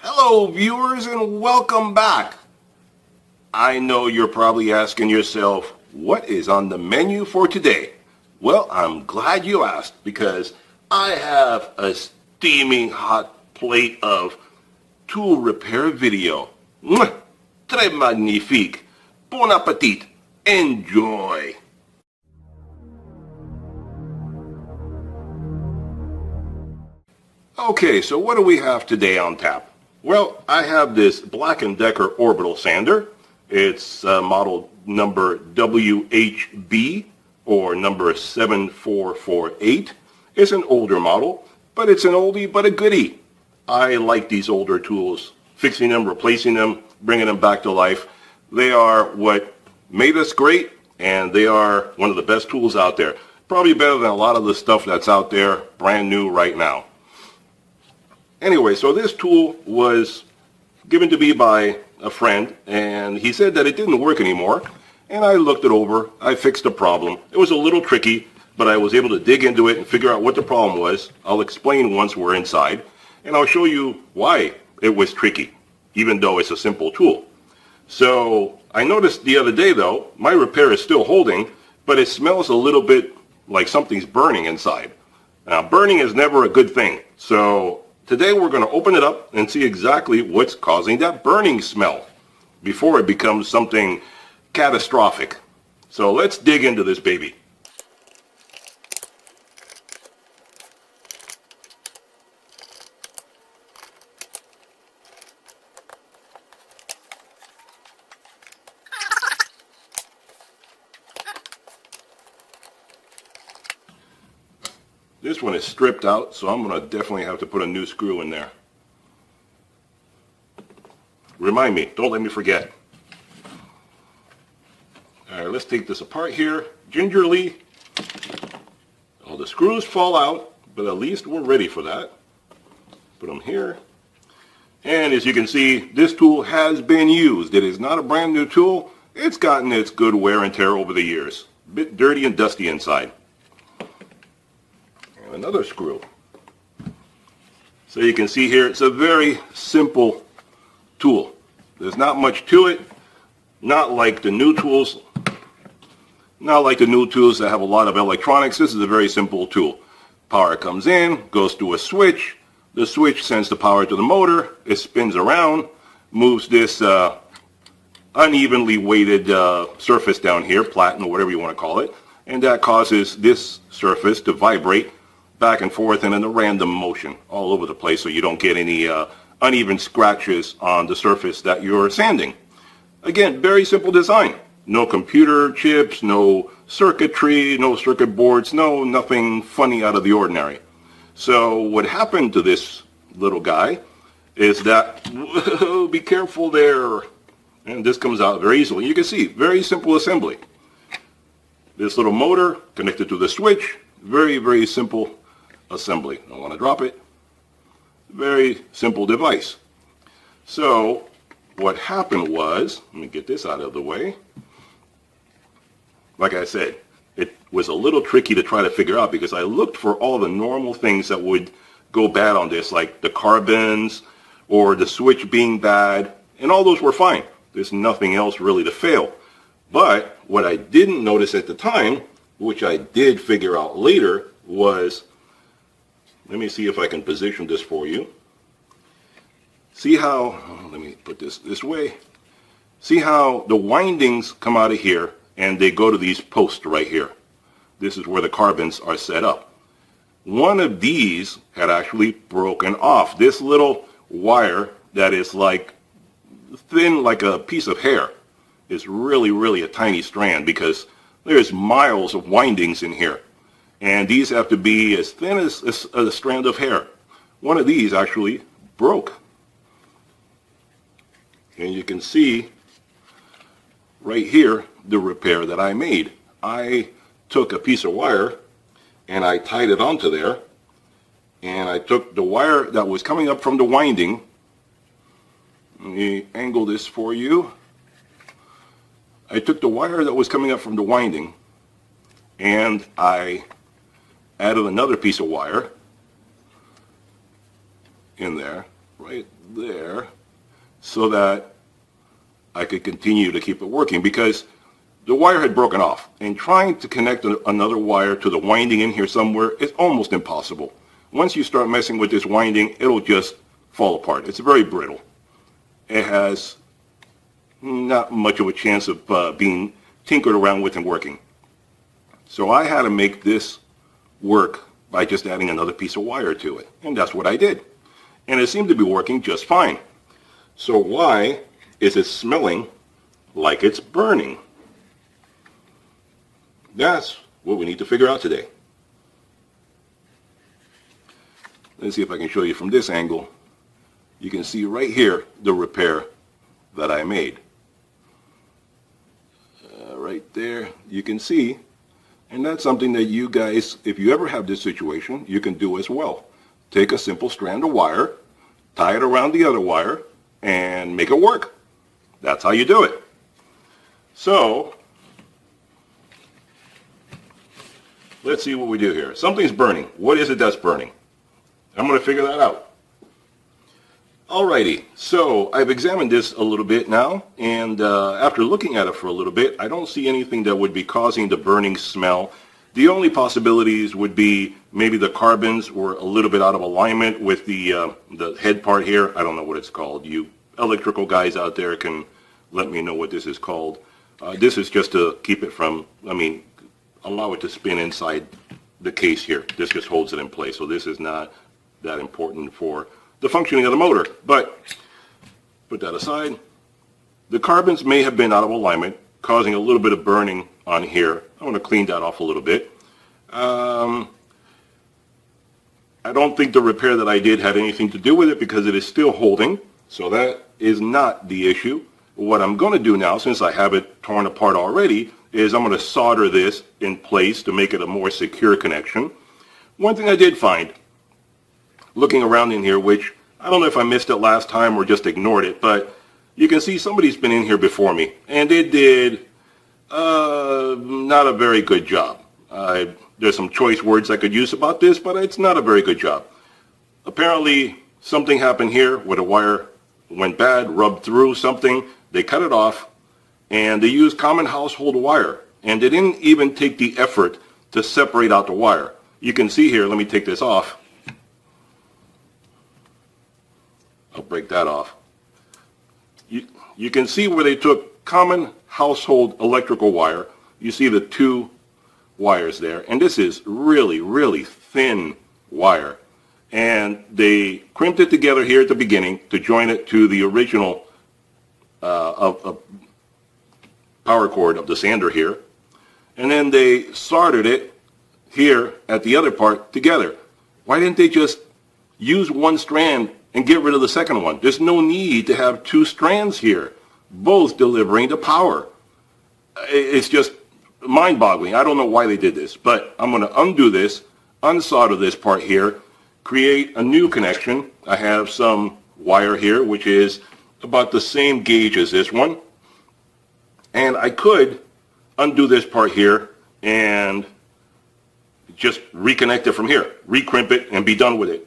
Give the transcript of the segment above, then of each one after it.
Hello viewers and welcome back. I know you're probably asking yourself, what is on the menu for today? Well, I'm glad you asked because I have a steaming hot plate of tool repair video. Mwah! Très magnifique. Bon appetit. Enjoy. Okay, so what do we have today on tap? Well, I have this Black & Decker Orbital sander. It's model number WHB or number 7448. It's an older model, but it's an oldie but a goodie. I like these older tools, fixing them, replacing them, bringing them back to life. They are what made us great, and they are one of the best tools out there. Probably better than a lot of the stuff that's out there brand new right now. Anyway, so this tool was given to me by a friend, and he said that it didn't work anymore. And I looked it over. I fixed the problem. It was a little tricky, but I was able to dig into it and figure out what the problem was. I'll explain once we're inside, and I'll show you why it was tricky, even though it's a simple tool. So I noticed the other day, though, my repair is still holding, but it smells a little bit like something's burning inside. Now, burning is never a good thing, so today we're going to open it up and see exactly what's causing that burning smell before it becomes something catastrophic. So let's dig into this baby. This one is stripped out, so I'm going to definitely have to put a new screw in there. Remind me, don't let me forget. Alright, let's take this apart here, gingerly. All the screws fall out, but at least we're ready for that. Put them here. And as you can see, this tool has been used. It is not a brand new tool. It's gotten its good wear and tear over the years. A bit dirty and dusty inside. Another screw. So you can see here, it's a very simple tool. There's not much to it, not like the new tools that have a lot of electronics. This is a very simple tool. Power comes in, goes to a switch. The switch sends the power to the motor. It spins around, moves this unevenly weighted surface down here, platen or whatever you want to call it, and that causes this surface to vibrate back and forth and in a random motion all over the place, so you don't get any uneven scratches on the surface that you're sanding. Again, very simple design. No computer chips, no circuitry, no circuit boards, nothing funny out of the ordinary. So what happened to this little guy is that, whoa, be careful there. And this comes out very easily. You can see, very simple assembly. This little motor connected to the switch, very, very simple assembly. I don't want to drop it. Very simple device. So what happened was, let me get this out of the way. Like I said, it was a little tricky to try to figure out because I looked for all the normal things that would go bad on this, like the carbons or the switch being bad, and all those were fine. There's nothing else really to fail. But what I didn't notice at the time, which I did figure out later, was, let me see if I can position this for you. See how, let me put this way. See how the windings come out of here and they go to these posts right here. This is where the carbons are set up. One of these had actually broken off. This little wire that is like thin like a piece of hair is really, really a tiny strand because there's miles of windings in here. And these have to be as thin as a strand of hair. One of these actually broke. And you can see right here the repair that I made. I took a piece of wire and I tied it onto there. And I took the wire that was coming up from the winding. Let me angle this for you. I took the wire that was coming up from the winding and I added another piece of wire in there, right there so that I could continue to keep it working, because the wire had broken off, and trying to connect another wire to the winding in here somewhere is almost impossible. Once you start messing with this winding, it'll just fall apart. It's very brittle. It has not much of a chance of being tinkered around with and working. So I had to make this work by just adding another piece of wire to it, and that's what I did. And it seemed to be working just fine. So why is it smelling like it's burning? That's what we need to figure out today. Let's see if I can show you from this angle. You can see right here the repair that I made. Right there, you can see. And that's something that you guys, if you ever have this situation, you can do as well. Take a simple strand of wire, tie it around the other wire, and make it work. That's how you do it. So, let's see what we do here. Something's burning. What is it that's burning? I'm going to figure that out. Alrighty, so I've examined this a little bit now, and after looking at it for a little bit, I don't see anything that would be causing the burning smell. The only possibilities would be maybe the carbons were a little bit out of alignment with the head part here. I don't know what it's called. You electrical guys out there can let me know what this is called. This is just to keep it from, allow it to spin inside the case here. This just holds it in place, so this is not that important for the functioning of the motor. But put that aside. The carbons may have been out of alignment, causing a little bit of burning on here. I want to clean that off a little bit. I don't think the repair that I did had anything to do with it, because it is still holding, so that is not the issue. What I'm going to do now, since I have it torn apart already, is I'm going to solder this in place to make it a more secure connection. One thing I did find, looking around in here, which I don't know if I missed it last time or just ignored it, but you can see somebody's been in here before me, and they did not a very good job. There's some choice words I could use about this, but it's not a very good job. Apparently, something happened here where the wire went bad, rubbed through something, they cut it off, and they used common household wire, and they didn't even take the effort to separate out the wire. You can see here, let me take this off. I'll break that off. You can see where they took common household electrical wire. You see the two wires there, and this is really, really thin wire. And they crimped it together here at the beginning to join it to the original power cord of the sander here. And then they soldered it here at the other part together. Why didn't they just use one strand and get rid of the second one? There's no need to have two strands here, both delivering the power. It's just mind-boggling. I don't know why they did this, but I'm going to undo this, unsolder this part here, create a new connection. I have some wire here, which is about the same gauge as this one. And I could undo this part here and just reconnect it from here, recrimp it, and be done with it.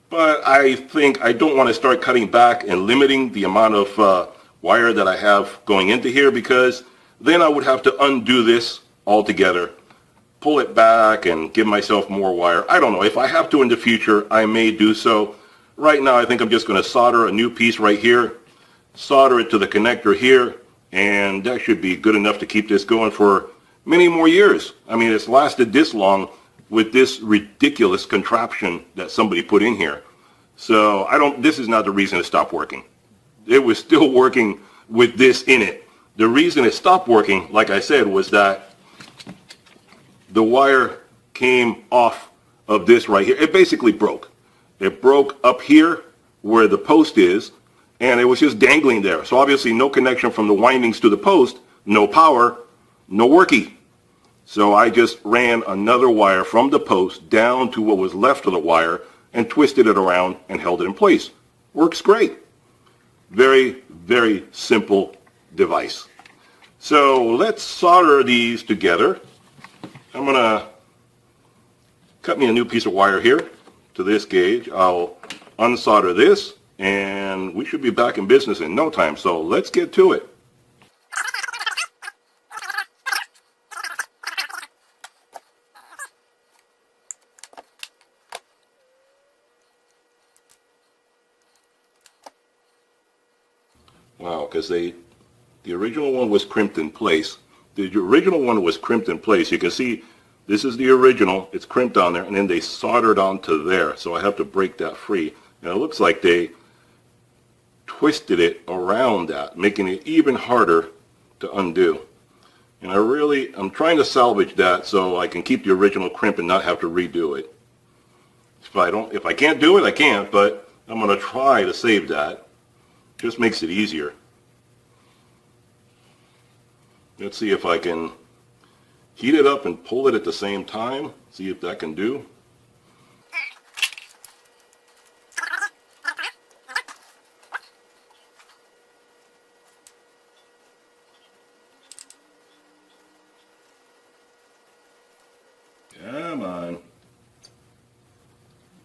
But I think I don't want to start cutting back and limiting the amount of wire that I have going into here, because then I would have to undo this altogether, pull it back, and give myself more wire. I don't know. If I have to in the future, I may do so. Right now, I think I'm just going to solder a new piece right here, solder it to the connector here, and that should be good enough to keep this going for many more years. I mean, it's lasted this long with this ridiculous contraption that somebody put in here. So this is not the reason it stopped working. It was still working with this in it. The reason it stopped working, like I said, was that the wire came off of this right here. It basically broke. It broke up here where the post is, and it was just dangling there. So obviously no connection from the windings to the post, no power, no worky. So I just ran another wire from the post down to what was left of the wire and twisted it around and held it in place. Works great. Very, very simple device. So let's solder these together. I'm going to cut me a new piece of wire here to this gauge. I'll unsolder this and we should be back in business in no time. So let's get to it. Wow, because the original one was crimped in place. The original one was crimped in place. You can see this is the original. It's crimped on there, and then they soldered onto there. So I have to break that free. And it looks like they twisted it around that, making it even harder to undo. And I'm trying to salvage that so I can keep the original crimp and not have to redo it. If I can't do it, I can't, but I'm going to try to save that. Just makes it easier. Let's see if I can heat it up and pull it at the same time. See if that can do. Come on.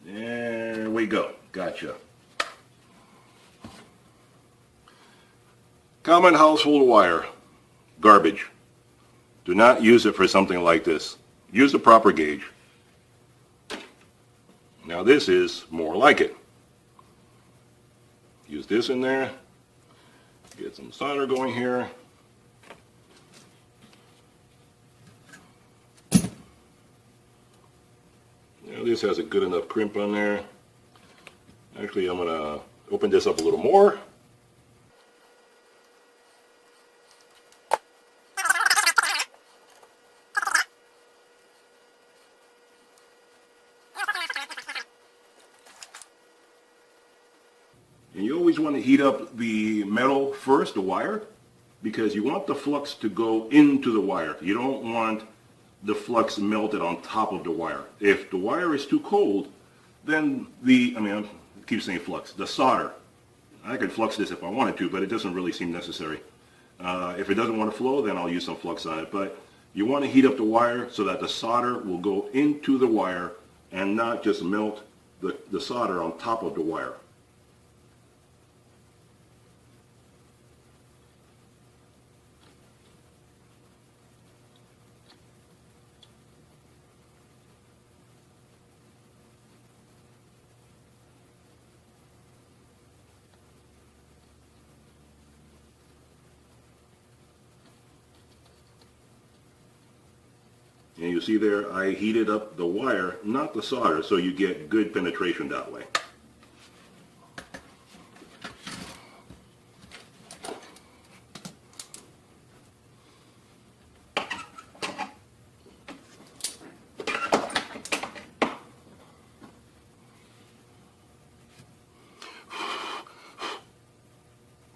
There we go. Gotcha. Common household wire. Garbage. Do not use it for something like this. Use the proper gauge. Now this is more like it. Use this in there. Get some solder going here. Now this has a good enough crimp on there. Actually, I'm going to open this up a little more. And you always want to heat up the metal first, the wire, because you want the flux to go into the wire. You don't want the flux melted on top of the wire. If the wire is too cold, then I keep saying flux, the solder. I could flux this if I wanted to, but it doesn't really seem necessary. If it doesn't want to flow, then I'll use some flux on it. But you want to heat up the wire so that the solder will go into the wire and not just melt the solder on top of the wire. And you see there, I heated up the wire, not the solder, so you get good penetration that way.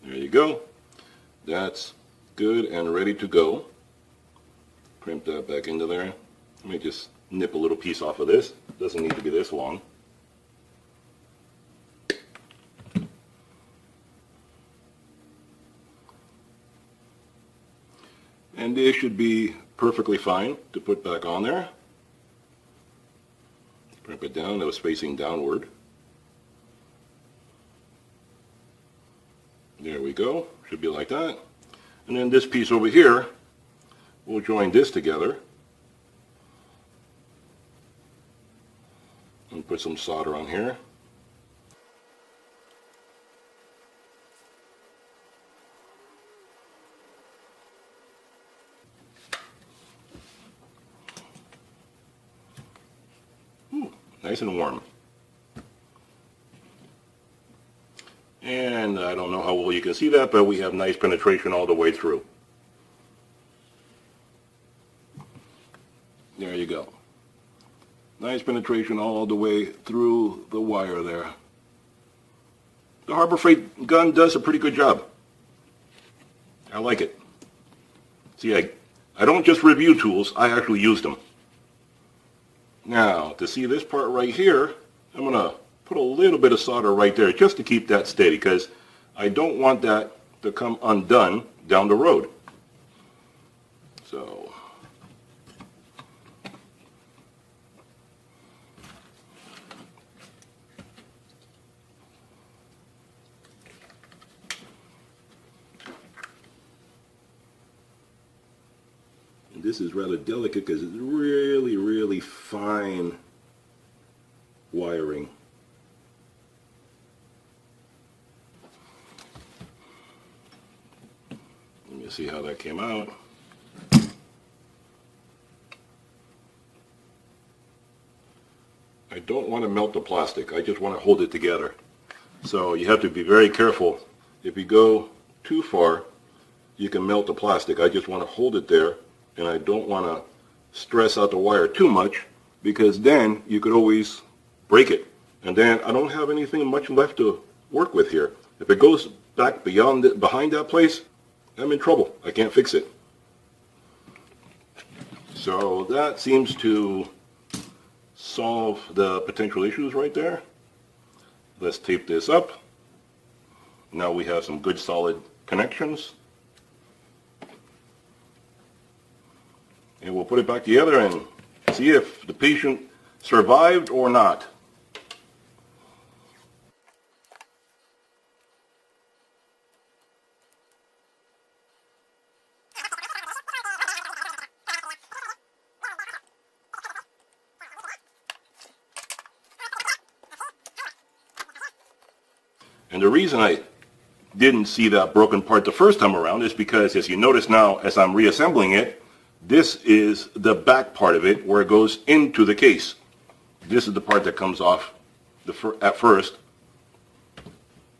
There you go. That's good and ready to go. Crimp that back into there. Let me just nip a little piece off of this. Doesn't need to be this long. And this should be perfectly fine to put back on there. Crimp it down. That was facing downward. There we go. Should be like that. And then this piece over here, we'll join this together and put some solder on here. Ooh, nice and warm. And I don't know how well you can see that, but we have nice penetration all the way through. There you go. Nice penetration all the way through the wire there. The Harbor Freight gun does a pretty good job. I like it. See, I don't just review tools, I actually use them. Now, to see this part right here, I'm going to put a little bit of solder right there just to keep that steady, because I don't want that to come undone down the road. So this is rather delicate because it's really, really fine wiring. Let me see how that came out. I don't want to melt the plastic, I just want to hold it together. So you have to be very careful. If you go too far, you can melt the plastic. I just want to hold it there, and I don't want to stress out the wire too much, because then you could always break it. And then I don't have anything much left to work with here. If it goes back behind that place, I'm in trouble. I can't fix it. So that seems to solve the potential issues right there. Let's tape this up. Now we have some good solid connections. And we'll put it back together and see if the patient survived or not. And the reason I didn't see that broken part the first time around is because, as you notice now, as I'm reassembling it, this is the back part of it where it goes into the case. This is the part that comes off at first,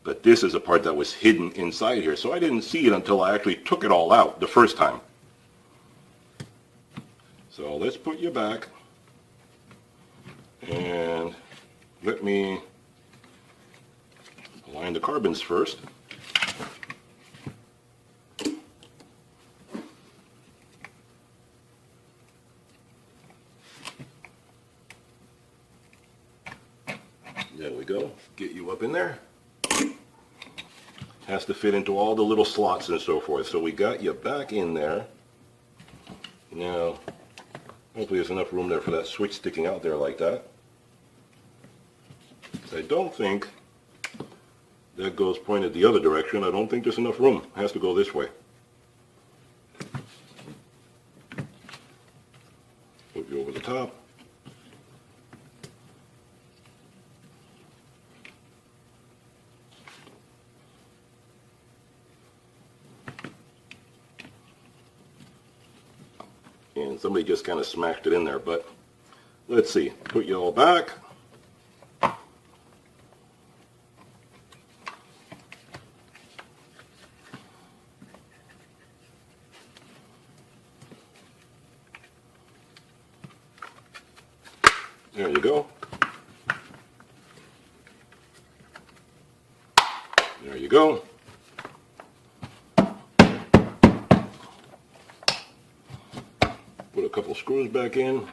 but this is the part that was hidden inside here. So I didn't see it until I actually took it all out the first time. So let's put you back, and let me align the carbons first. There we go. Get you up in there. Has to fit into all the little slots and so forth. So we got you back in there. Now, hopefully there's enough room there for that switch sticking out there like that. I don't think that goes pointed the other direction. I don't think there's enough room. It has to go this way. Put you over the top. And somebody just kind of smashed it in there, but let's see. Put you all back. There you go. There you go. Put a couple screws back in.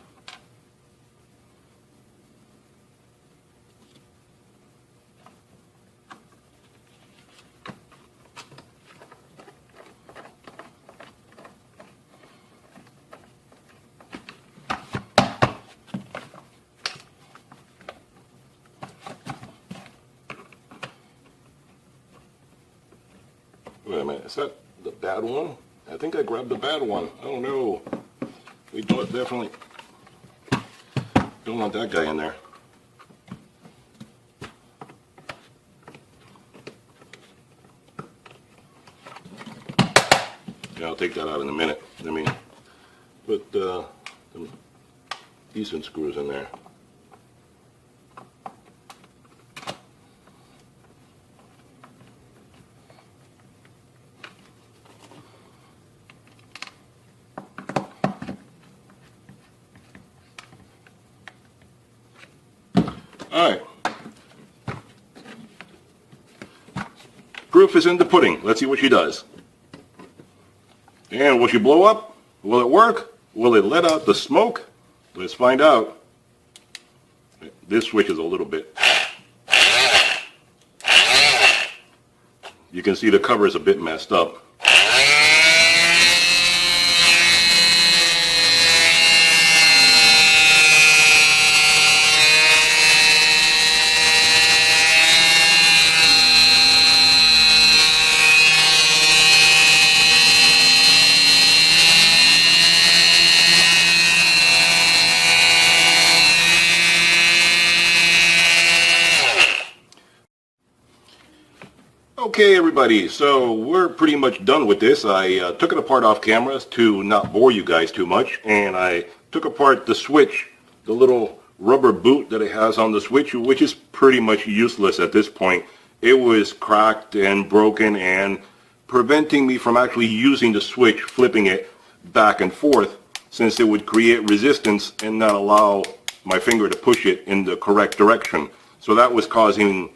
Wait a minute, is that the bad one? I think I grabbed the bad one. Oh no. We don't definitely don't want that guy in there. Yeah, I'll take that out in a minute. Let me put some decent screws in there. Alright. Proof is in the pudding. Let's see what she does. And will she blow up? Will it work? Will it let out the smoke? Let's find out. This switch is a little bit. You can see the cover is a bit messed up. Okay, everybody, so we're pretty much done with this. I took it apart off camera to not bore you guys too much, and I took apart the switch, the little rubber boot that it has on the switch, which is pretty much useless at this point. It was cracked and broken and preventing me from actually using the switch, flipping it back and forth, since it would create resistance and not allow my finger to push it in the correct direction. So that was causing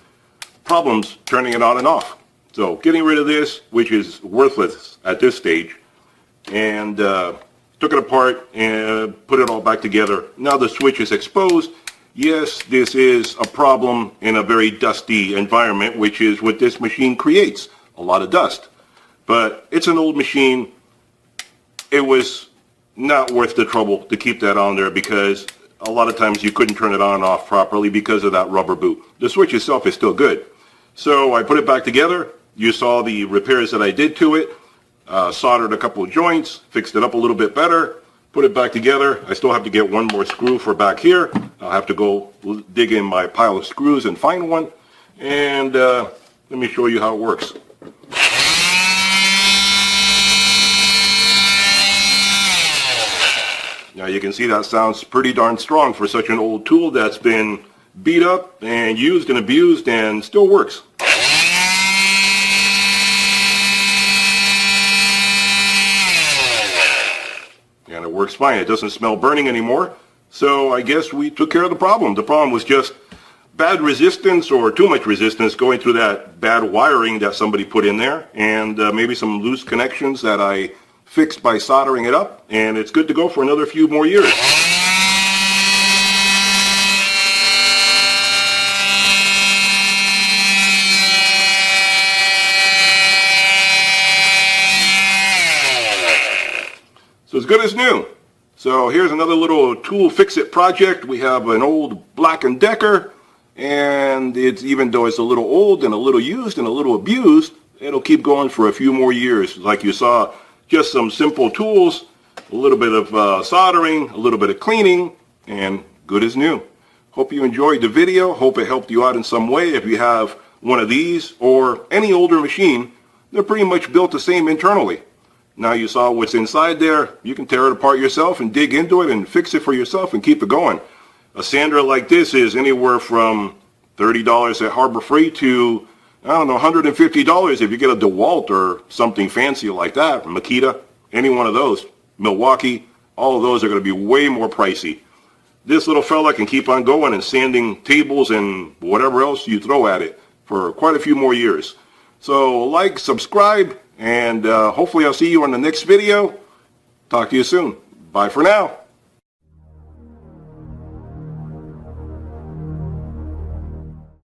problems turning it on and off. So getting rid of this, which is worthless at this stage, and took it apart and put it all back together. Now the switch is exposed. Yes, this is a problem in a very dusty environment, which is what this machine creates, a lot of dust. But it's an old machine. It was not worth the trouble to keep that on there because a lot of times you couldn't turn it on and off properly because of that rubber boot. The switch itself is still good. So I put it back together. You saw the repairs that I did to it. Soldered a couple of joints, fixed it up a little bit better, put it back together. I still have to get one more screw for back here. I'll have to go dig in my pile of screws and find one. And let me show you how it works. Now you can see that sounds pretty darn strong for such an old tool that's been beat up and used and abused and still works. And it works fine. It doesn't smell burning anymore. So I guess we took care of the problem. The problem was just bad resistance or too much resistance going through that bad wiring that somebody put in there, and maybe some loose connections that I fixed by soldering it up, and it's good to go for another few more years. So it's good as new. So here's another little tool fix-it project. We have an old Black & Decker, and it's, even though it's a little old and a little used and a little abused, it'll keep going for a few more years. Like you saw, just some simple tools, a little bit of soldering, a little bit of cleaning, and good as new. Hope you enjoyed the video. Hope it helped you out in some way. If you have one of these or any older machine, they're pretty much built the same internally. Now you saw what's inside there. You can tear it apart yourself and dig into it and fix it for yourself and keep it going. A sander like this is anywhere from $30 at Harbor Freight to, I don't know, $150 if you get a DeWalt or something fancy like that. Makita, any one of those. Milwaukee, all of those are going to be way more pricey. This little fella can keep on going and sanding tables and whatever else you throw at it for quite a few more years. So like, subscribe, and hopefully I'll see you on the next video. Talk to you soon. Bye for now.